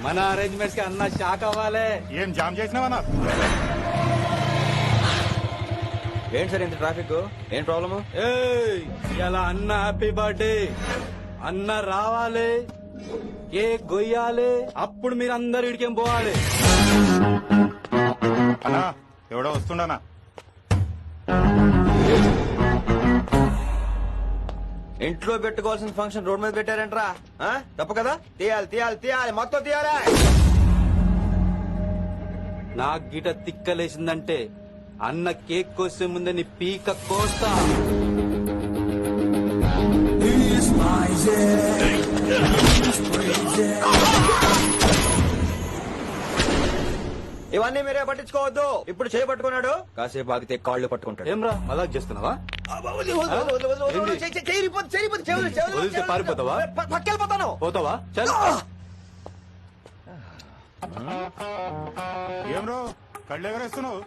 మన అరేంజ్మెంట్స్ కి అన్న షాక్ అవ్వాలి. ఏం జామ్ చేసినావన్నా? ఏంటి సార్ ఇంత ట్రాఫిక్? ఏం ప్రాబ్లము? ఇలా అన్న హ్యాపీ బర్త్డే అన్న రావాలి, కేక్ గొయ్యాలి, అప్పుడు మీరు అందరు ఇడికేం పోవాలి. అన్నా ఎవడో వస్తుండనా? ఇంట్లో పెట్టుకోవాల్సిన ఫంక్షన్ రోడ్ మీద పెట్టారంట్రా. తప్పు కదా? తీయాలి తీయాలి తీయాలి, మొత్తం తీయాలి. నాకు గిట తిక్కలేసిందంటే అన్న కేక్ కోసే ముందే నీ పీక కోస్తా. ఇవన్నీ మీరే పట్టించుకోవద్దు. ఇప్పుడు చేయబట్టుకున్నాడు, కాసేపు ఆగితే కాళ్ళు పట్టుకుంటాడు. ఏమ్రా మజాక్ చేస్తున్నావా? వదిలితే పారిపోతావా? పక్కెళ్ళిపోతాను. పోతావా? చల్. ఏం రో కళ్ళు ఎగరేస్తున్నావు?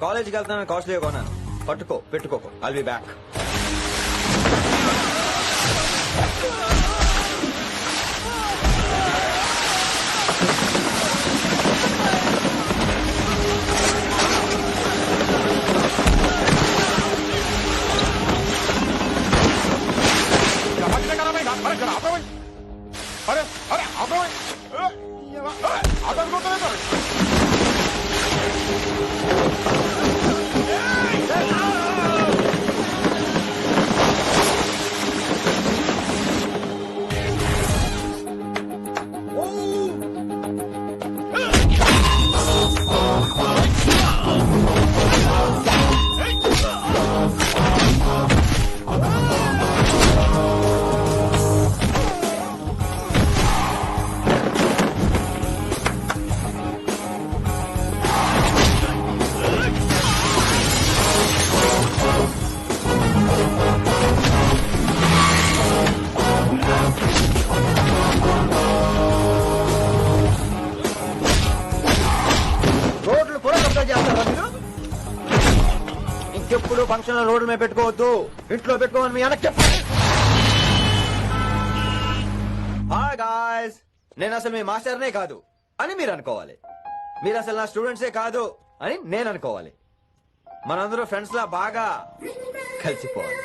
కాలేజీకి వెళ్తాను, కాస్ట్లీ కొన్నాను. పట్టుకో పెట్టుకోకు. I'll be back. अरे अरे आप ఇంకెప్పుడు ఫంక్షన్ లో రోడ్డు మీద పెట్టుకోవద్దు, ఇంట్లో పెట్టుకోమని మీ అన్నకి చెప్పు. హాయ్ గాయ్స్, నేను అసలు మీ మాస్టర్నే కాదు అని మీరు అనుకోవాలి. మీరు అసలు నా స్టూడెంట్సే కాదు అని నేను అనుకోవాలి. మనందరూ ఫ్రెండ్స్ లా బాగా కలిసిపోవాలి.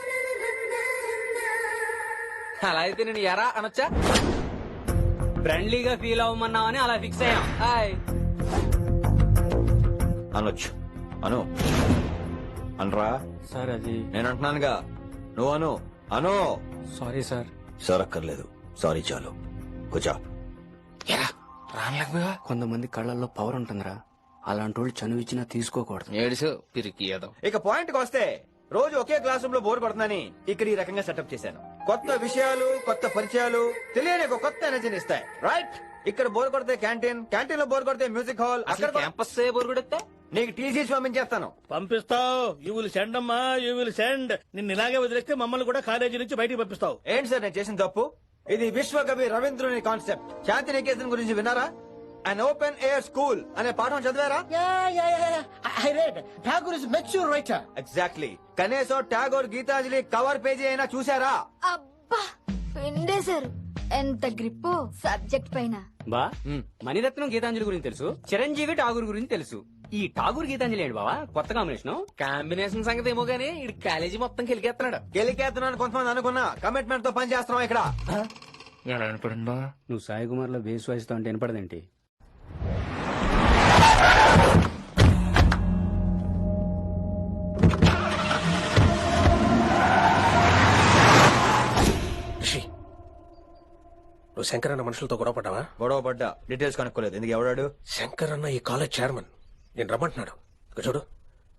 అలా అయితే నేను ఎరా అనొచ్చా? ఫ్రెండ్లీగా ఫీల్ అవ్వమన్నావని అలా ఫిక్స్ అయ్యాం. హాయ్ అనొచ్చు. అను అనరా సార్. అది నేను అంటున్నానుగా, నువ్వు అను. అను. Sorry sir. సార్ అక్కర్లేదు, సారీ చాలు. కూర్చో. కొంతమంది కళ్ళల్లో పవర్ ఉంటుందిరా, అలాంటి వాళ్ళు చనువిచ్చినా తీసుకోకూడదు. ఏడుసు పిరికి ఏదో. ఇక పాయింట్ కి వస్తే, రోజు ఒకే క్లాస్ రూమ్ లో బోర్ కొడుతుందని ఇక్కడ ఈ రకంగా సెటప్ చేశాను. కొత్త విషయాలు, కొత్త పరిచయాలు తెలియని ఒక కొత్త ఎనర్జీని ఇస్తాయి. రైట్? ఇక్కడ బోర్ కొడితే క్యాంటీన్, క్యాంటీన్ లో బోర్ కొడితే మ్యూజిక్ హాల్, అక్కడ క్యాంపస్ బోర్ కొడితే నీకు టీసీ పంపించేస్తాను. పంపిస్తావు. యూ విల్ సెండ్ అమ్మా, యూ విల్ సెండ్. నిన్ను ఇలాగే వదిలేస్తే మమ్మల్ని కూడా కాలేజీ నుంచి బయటికి పంపిస్తావు. ఏంటి సార్ నేను చేసిన తప్పు? ఇది విశ్వకవి రవీంద్రుని కాన్సెప్ట్. శాంతి నికేతన్ గురించి విన్నారా? అన్ ఓపెన్ ఎయిర్ స్కూల్ అనే పాఠం చదివారా? I read. Tagore is mature writer. Exactly. కనీసం టాగోర్ గీతాంజలి కవర్ పేజీ అయినా చూసారా? అబ్బా పిండేశారు. ఎంత గ్రిప్పు సబ్జెక్ట్ పైన. బా మణిరత్నం గీతాంజలి గురించి తెలుసు, చిరంజీవి ఠాగూర్ గురించి తెలుసు. ఈ ఠాగూర్ గీతాంజలి ఏంటి బావా కొత్త కాంబినేషన్? కాంబినేషన్ సంగతి ఏమో గానీ ఇడు కాలేజీ మొత్తం కెలికేస్తున్నాడు. గెలికేస్తున్నాను కొంతమంది అనుకున్నా, కమిట్మెంట్ తో పని చేస్తున్నాం ఇక్కడ. నువ్వు సాయి కుమార్ లో బేస్ వాయిస్ తో అంటే వినపడదేంటి? నువ్వు శంకర్ అన్న మనుషులతో గొడవ పడ్డావా? గొడవ పడ్డా, డీటెయిల్స్ కనుక్కోలేదు. ఎందుకు? ఎవడాడు? శంకర్ అన్న ఈ కాలేజ్ చైర్మన్. నేను రమ్మంటున్నాడు. ఇక చూడు,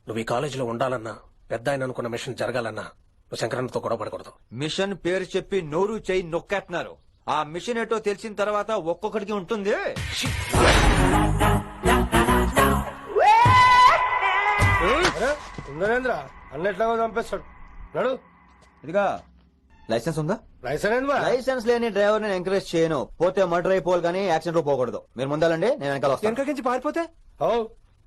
నువ్వు ఈ కాలేజీలో ఉండాలన్నా, పెద్ద ఆయన అనుకున్న మిషన్ జరగాలన్నా నువ్వు శంకర్ అన్నతో గొడవ పడకూడదు. మిషన్ పేరు చెప్పి నోరు చేయి నొక్కేస్తున్నారు. ఆ మిషన్ ఏటో తెలిసిన తర్వాత ఒక్కొక్కడికి ఉంటుంది. నరేంద్ర అన్న ఎట్లాగో చంపేస్తాడు. నడు. ఇదిగా లైసెన్స్ ఉందా? లైసెన్స్ లైసెన్స్ లేని డ్రైవర్ నేను ఎంకరేజ్ చేయను. పోతే మర్డర్ అయిపోవాలి కానీ యాక్సిడెంట్ లో పోకూడదు. మీరు ముందాలండి, నేను వెనకాల వస్తాను. వెనకకించి పారిపోతే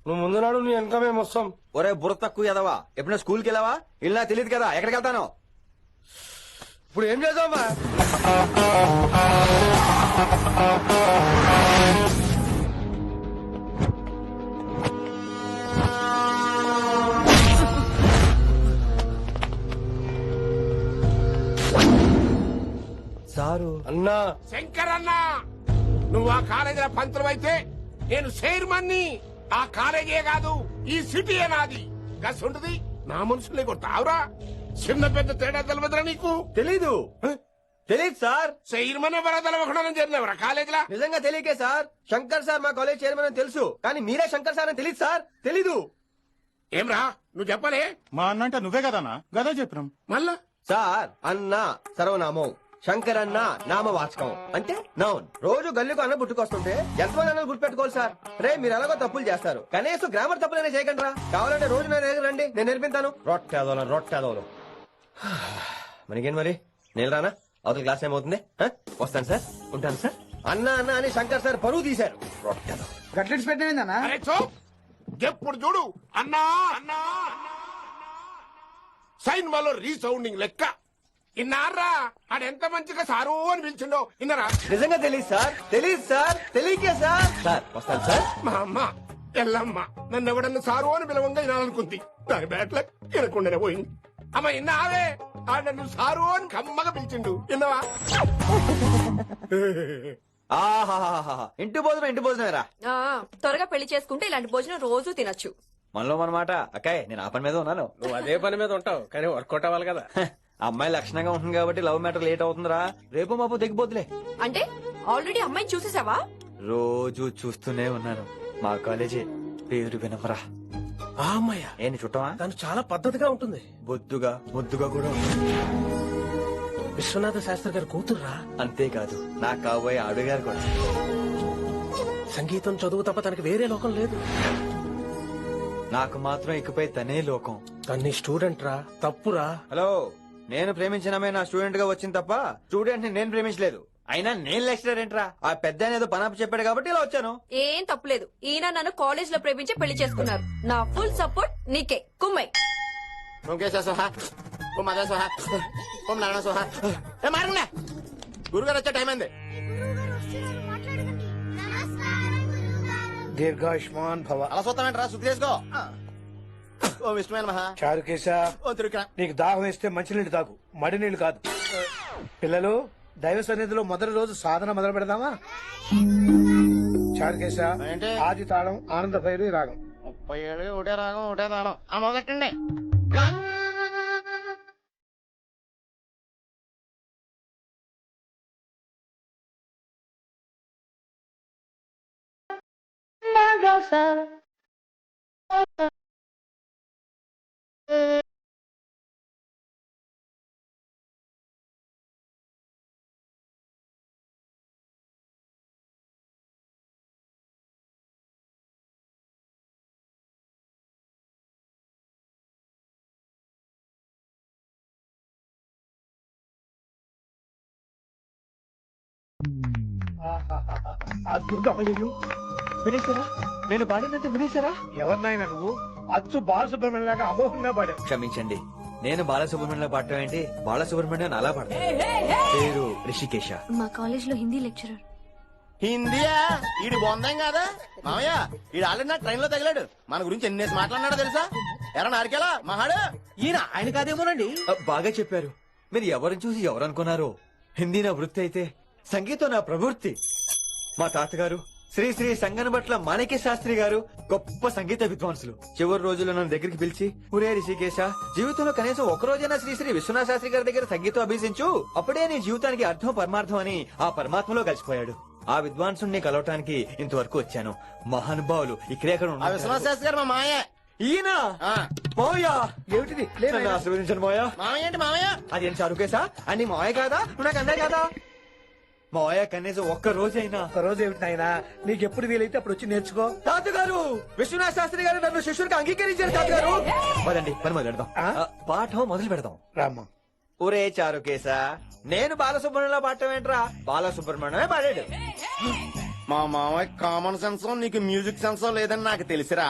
నువ్వు ముందు నాడు నీ వెనక మేము వస్తాం. ఒరే బుర్ర తక్కువ ఎదవా, ఎప్పుడైనా స్కూల్కి వెళ్ళావా? ఇలా తెలియదు కదా ఎక్కడికి వెళ్తాను. ఇప్పుడు ఏం చేద్దామా? సారు అన్నా శంకర్ అన్న నువ్వు ఆ కాలేజీలో పంతులు అయితే నేను చైర్మన్ని. ఆ కాలేజీ కాదు ఈ సిటీయే నాది. గసుంటది నా మనుషులే కొట్టావురా. చిన్న పెద్ద తేడా తెలవదురా నీకు? తెలీదు తెలీదు సార్. చైర్మన్ ఎవరో తెలవకుండా చేరినవరా కాలేజీలా? నిజంగా తెలియకే సార్. శంకర్ సార్ మా కాలేజ్ చైర్మన్ అని తెలుసు, కానీ మీరే శంకర్ సార్ అని తెలియదు సార్. తెలీదు. ఏమ్రా నువ్వు చెప్పలే? మా అన్న అంటే నువ్వే కదన్నా, గదా చెప్పినాం. మళ్ళా సార్ అన్న సర్వనామం, శంకర్ అన్న నామవాచకం అంటే నౌన్. రోజు గల్లీకు అన్న పుట్టుకొస్తుంటే ఎంతమంది అన్నలు గుర్తుపెట్టుకోవాలి సార్. రే మీరు ఎలాగో తప్పులు చేస్తారు, కనీసం గ్రామర్ తప్పులైనా చేయకండి రా. కావాలంటే రోజు నా దగ్గర రండి, నేను నేర్పిస్తాను. రొట్టెదోలం మనకేం మరి. నేను రానా? అవతల క్లాస్ ఏమవుతుంది? వస్తాను సార్, ఉంటాను సార్. అన్న అన్న అని శంకర్ సార్ పరువు తీశారు. రొట్టెదో గట్లెట్స్ పెట్టిందన్నా. అరే చో ఎప్పుడు చూడు అన్నా అన్నా సైన్ వాళ్ళు రీసౌండింగ్ లెక్క. ఇన్నారా ఆడెంత మంచిగా సారు అని పిలిచిండో ఇన్నరా? నిజంగా తెలియదు సార్, తెలియదు సార్, తెలియకే సార్. సార్ వస్తాను సార్. మా అమ్మ ఎల్లమ్మ నన్ను ఎవడన్నా సారు అని పిలవంగా వినాలనుకుంది. దాని బ్యాట్ల వినకుండానే పోయింది. అమ్మ ఇన్నావే ఆడ నన్ను సారు అని కమ్మగా పిలిచిండు. విన్నావా? ఆహాహాహా, ఇంటి భోజనమేరా. త్వరగా పెళ్లి చేసుకుంటే ఇలాంటి భోజనం రోజు తినొచ్చు. మనలో మనమాట. అక్కాయ్ నేను ఆ పని మీద ఉన్నాను. నువ్వు అదే పని మీద ఉంటావు, కానీ వర్కౌట్ అవ్వాలి కదా. అమ్మాయి లక్షణంగా ఉంటుంది కాబట్టి లవ్ మ్యాటర్ లేట్ అవుతుందిరా. రేపు మాపు దిగిపోతులే. అంటే ఆల్రెడీ అమ్మాయిని చూసేసావా? రోజు చూస్తూనే ఉన్నాను. మా కాలేజీ పేరు వినమరా. ఆ అమ్మాయ ఏంటి చుట్టమా? తను చాలా పద్ధతిగా ఉంటుంది. బొద్దుగా ముద్దుగా కూడా ఉంటుంది. విశ్వనాథ శాస్త్రి గారి కూతుర్రా. అంతేకాదు నా కాబోయే ఆడుగారు కూడా. సంగీతం చదువు తప్ప తనకి వేరే లోకం లేదు. నాకు మాత్రం ఇకపై తనే లోకం. తన్ని స్టూడెంట్ రా, తప్పురా. హలో, నేను ప్రేమించినమే నా స్టూడెంట్ గా వచ్చింది తప్ప స్టూడెంట్ ని నేను ప్రేమించలేదు. అయినా నేను లెక్చరర్ ఏంట్రా? ఆ పెద్ద ఏదో పనాపు చెప్పాడు కాబట్టి ఇలా వచ్చాను. ఏం తప్పులేదు. ఈయన నన్ను కాలేజ్ లో ప్రేమించి పెళ్లి చేసుకున్నారు. నా ఫుల్ సపోర్ట్ నీకే. కుమ్మై గురుగారు వచ్చే టైం అయింది. దీర్ఘాయుష్మాన్ భవ. అలా చూస్తామంటారా? శుద్ధి చేసుకో. ఓ విష్ణుమైన మహా. చారుకేశా, ఓ తిరుక్కా. నీకు దాహం వేస్తే మంచినీళ్ళు తాగు, మడి నీళ్లు కాదు. పిల్లలు, దైవ సన్నిధిలో మొదటి రోజు సాధన మొదలు పెడదామా? చారుకేశా, ఆది తాళం, ఆనంద భైరవి రాగం. 37 ఒకటే రాగం ఒకటే తాళం. మొదలెట్టండి. అద్భుతమయ్యో, వినేశారా? నేను పాడినంత వినేశారా? ఎవరినైనా నువ్వు అచ్చు బాలసుబ్రహ్మణ్యం లాగా అమోఘంగా పాడావు. క్షమించండి, నేను బాలసుబ్రహ్మణ్యం పాడటం ఏంటి? బాలసుబ్రహ్మణ్యం అలా పాడతాను. పేరు రిషికేశ. మా కాలేజ్ లో హిందీ లెక్చరర్. హిందీయా? ఈడు బొందేం కాదా మామయ్య? ఈడు ఆల్రెడీ నా ట్రైన్ లో తగిలాడు. మన గురించి ఎన్నేసి మాట్లాడినాడో తెలుసా? ఎరా నారికేలా మహాడు. ఈయన ఆయన కాదేమోనండి. బాగా చెప్పారు. మీరు ఎవరిని చూసి ఎవరు అనుకున్నారు? హిందీ నా వృత్తి అయితే సంగీతం నా ప్రవృత్తి. మా తాతగారు శ్రీ శ్రీ సంగనబట్ల మాణిక్య శాస్త్రి గారు గొప్ప సంగీత విద్వాంసులు. చివరి రోజుల్లో నన్ను దగ్గరికి పిలిచి, ఒరే రిషికేశ, జీవితంలో కనీసం ఒక రోజైనా శ్రీ శ్రీ విశ్వనాథ శాస్త్రి గారి దగ్గర సంగీతం అభ్యసించు, అప్పుడే నీ జీవితానికి అర్థం పరమార్థం అని ఆ పరమాత్మలో కలిసిపోయాడు. ఆ విద్వాంసుని కలవటానికి ఇంతవరకు వచ్చాను. మహానుభావులు ఇక్కడే ఆ విశ్వనాథ శాస్త్రి గారు మా మామయ్య. ఈయన మావయ్య. ఏమిటిది? నన్ను ఆశీర్వదించండి మావయ్య. మామయ్య ఏంటి మామయ్య? అదేం చారుకేశా? అని మావయ్య కాదా? నువ్వు నాకు అన్నయ్య కాదా? మావయ్య కనీసం ఒక్క రోజైనా. ఒక రోజు ఏమిటి నాయనా, నీకు ఎప్పుడు వీలైతే అప్పుడు వచ్చి నేర్చుకో. తాతగారు, విశ్వనాథ శాస్త్రి గారు నన్ను శిష్యుడికి అంగీకరించారు. తాతగారు పదండి, పని మొదలు పెడదాం. పాఠం మొదలు పెడదాం. రామ్మా, ఒరే చారుకేశా నేను బాలసుబ్రహ్మణ్యంలో పాడటం ఏంట్రా బాలసుబ్రహ్మణ్యమే పాడాడు. మా మామయ్య కామన్ సెన్స్ నీకు మ్యూజిక్ సెన్స్ లేదని నాకు తెలిసిరా.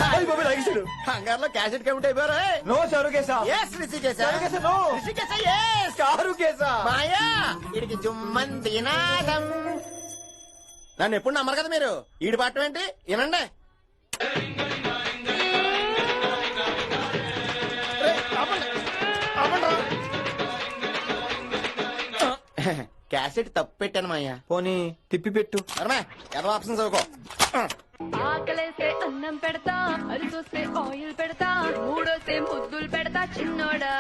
అయ్ బాబోయ్, లాగేశాడు. హంగార్లో క్యాసెట్ కమిట్ అయిపోయారు. No Charukesha. Yes Rishikesha. Charukesha, no. Rishikesha, yes. Charukesha. మాయా వీడికి జుమ్మంది నాదం. నన్ను ఎప్పుడు నమ్మరు కదా మీరు. ఈడి పాటం ఏంటి వినండి. రేయ్, ఆపండి. ఆపండి రా. క్యాసెట్ తప్పు పెట్టాను మాయా. పోనీ తిప్పి పెట్టు. అరమే ఎదవ ఆప్షన్ చదువుకో. ఆకలేస్తే అన్నం పెడతా, అరిచొస్తే ఆయిల్ పెడతా, మూడోస్తే ముద్దులు పెడతా చిన్నోడా.